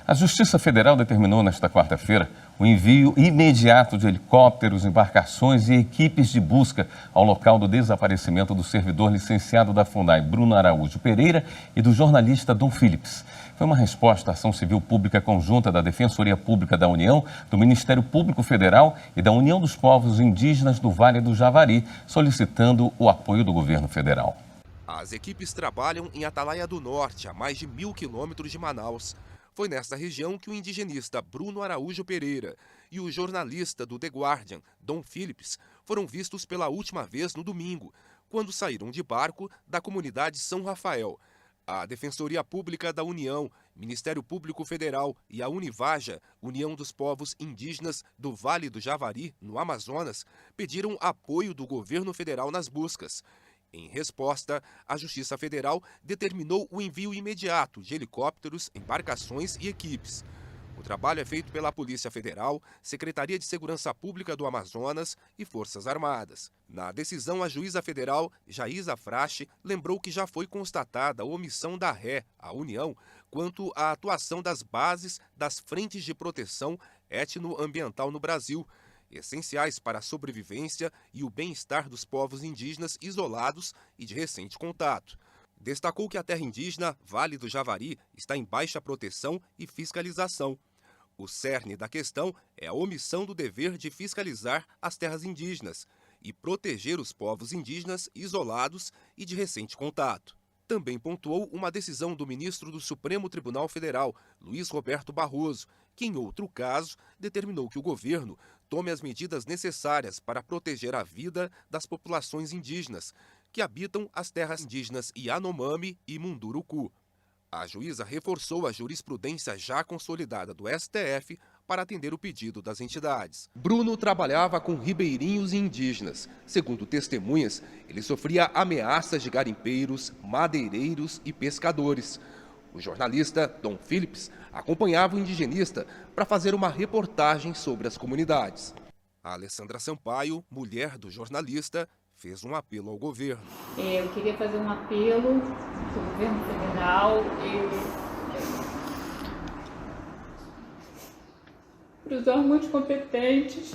A Justiça Federal determinou nesta quarta-feira o envio imediato de helicópteros, embarcações e equipes de busca ao local do desaparecimento do servidor licenciado da FUNAI, Bruno Araújo Pereira, e do jornalista Dom Phillips. Foi uma resposta à ação civil pública conjunta da Defensoria Pública da União, do Ministério Público Federal e da União dos Povos Indígenas do Vale do Javari, solicitando o apoio do governo federal. As equipes trabalham em Atalaia do Norte, a mais de 1.000 quilômetros de Manaus. Foi nesta região que o indigenista Bruno Araújo Pereira e o jornalista do The Guardian, Dom Phillips, foram vistos pela última vez no domingo, quando saíram de barco da comunidade São Rafael. A Defensoria Pública da União, Ministério Público Federal e a Univaja, União dos Povos Indígenas do Vale do Javari, no Amazonas, pediram apoio do governo federal nas buscas. Em resposta, a Justiça Federal determinou o envio imediato de helicópteros, embarcações e equipes. O trabalho é feito pela Polícia Federal, Secretaria de Segurança Pública do Amazonas e Forças Armadas. Na decisão, a juíza federal, Jaísa Frache, lembrou que já foi constatada a omissão da ré, a União, quanto à atuação das bases das frentes de proteção étnico-ambiental no Brasil, essenciais para a sobrevivência e o bem-estar dos povos indígenas isolados e de recente contato. Destacou que a terra indígena Vale do Javari está em baixa proteção e fiscalização. O cerne da questão é a omissão do dever de fiscalizar as terras indígenas e proteger os povos indígenas isolados e de recente contato. Também pontuou uma decisão do ministro do Supremo Tribunal Federal, Luiz Roberto Barroso, que, em outro caso, determinou que o governo tome as medidas necessárias para proteger a vida das populações indígenas que habitam as terras indígenas Yanomami e Munduruku. A juíza reforçou a jurisprudência já consolidada do STF para atender o pedido das entidades. Bruno trabalhava com ribeirinhos e indígenas. Segundo testemunhas, ele sofria ameaças de garimpeiros, madeireiros e pescadores. O jornalista Dom Phillips acompanhava o indigenista para fazer uma reportagem sobre as comunidades. A Alessandra Sampaio, mulher do jornalista, fez um apelo ao governo. Eu queria fazer um apelo para o governo federal para os órgãos competentes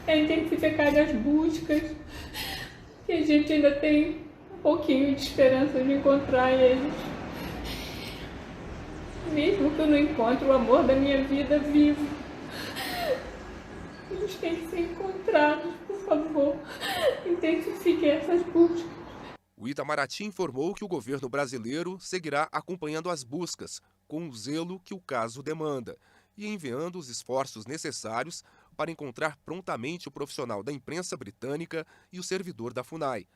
a intensificar as buscas, que a gente ainda tem um pouquinho de esperança de encontrar eles. Mesmo que eu não encontre o amor da minha vida vivo, eles têm que ser encontrados, por favor. Intensifique essas buscas. O Itamaraty informou que o governo brasileiro seguirá acompanhando as buscas, com o zelo que o caso demanda, e enviando os esforços necessários para encontrar prontamente o profissional da imprensa britânica e o servidor da FUNAI.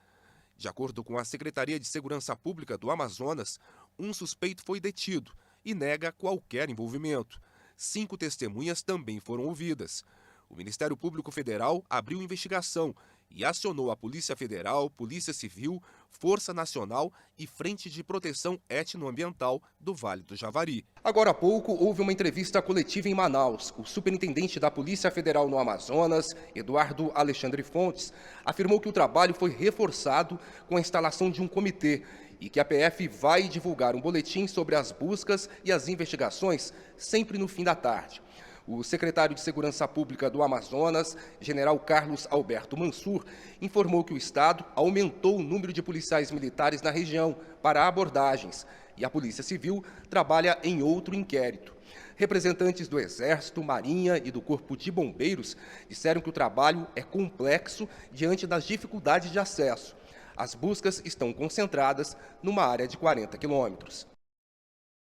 De acordo com a Secretaria de Segurança Pública do Amazonas, um suspeito foi detido e nega qualquer envolvimento. 5 testemunhas também foram ouvidas. O Ministério Público Federal abriu investigação e acionou a Polícia Federal, Polícia Civil, Força Nacional e Frente de Proteção Étnico-Ambiental do Vale do Javari. Agora há pouco, houve uma entrevista coletiva em Manaus. O superintendente da Polícia Federal no Amazonas, Eduardo Alexandre Fontes, afirmou que o trabalho foi reforçado com a instalação de um comitê e que a PF vai divulgar um boletim sobre as buscas e as investigações sempre no fim da tarde. O secretário de Segurança Pública do Amazonas, general Carlos Alberto Mansur, informou que o Estado aumentou o número de policiais militares na região para abordagens e a Polícia Civil trabalha em outro inquérito. Representantes do Exército, Marinha e do Corpo de Bombeiros disseram que o trabalho é complexo diante das dificuldades de acesso. As buscas estão concentradas numa área de 40 quilômetros.